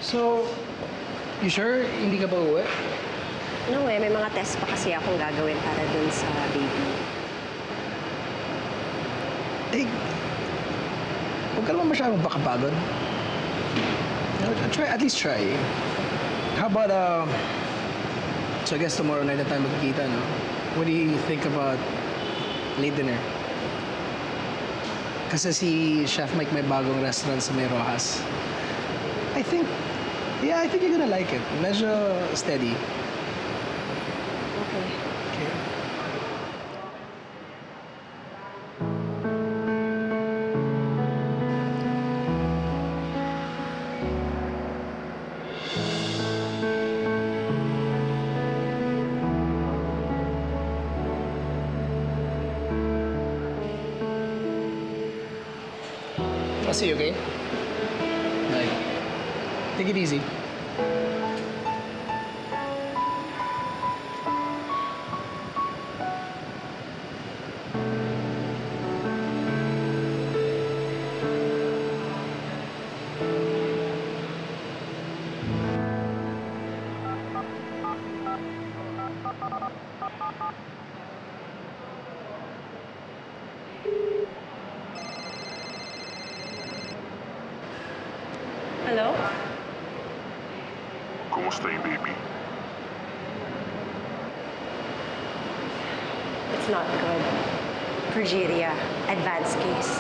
So, you sure hindi ka pa uwi? No may mga test pa kasi akong gagawin para dun sa baby. Eh, huwag ka naman masyadong pakapagod. Try, at least try. How about, so I guess tomorrow night na tayo magkikita, no? What do you think about late dinner? Kasi si Chef Mike may bagong restaurant sa May Rojas. I think you're gonna like it. Medyo steady. Okay. Okay. I'll see you, okay? Bye. Take it easy. Hello? Kumusta yung baby? It's not good. Progeria. Advanced case.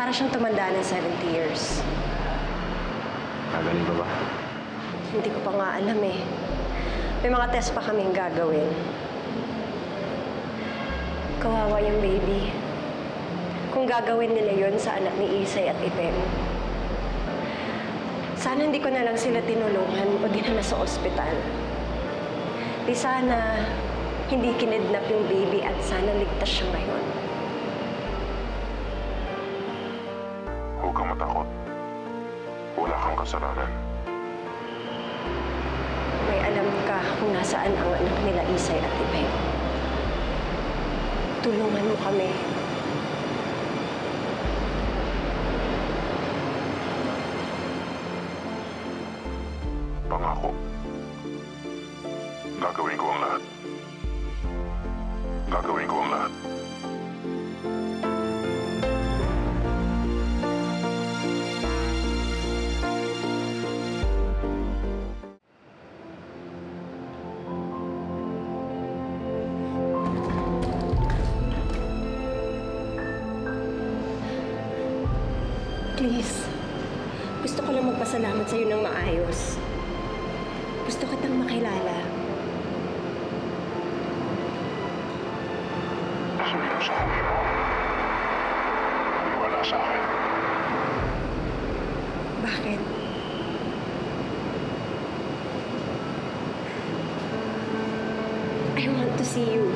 Para siyang tumanda ng 70 years. Magaling ba ba? Hindi ko pa nga alam eh. May mga test pa kaming gagawin. Kawawa yung baby. Kung gagawin nila yon sa anak ni Isay at Ipem, sana hindi ko na lang sila tinulungan o dinala sa ospital. Di sana hindi kinidnap yung baby at sana ligtas siya ngayon. Huwag kang matakot. Wala kang kasalanan. May alam ka kung nasaan ang anak nila Isay at Ipem. Tulungan mo kami. Pangako. Gagawin ko ang lahat. Gagawin ko ang lahat. Please, gusto ko lang magpasalamat sa'yo ng maayos. Gusto kitang makilala. Sabihin mo sa akin mo. Maniwala sa akin. Bakit? I want to see you.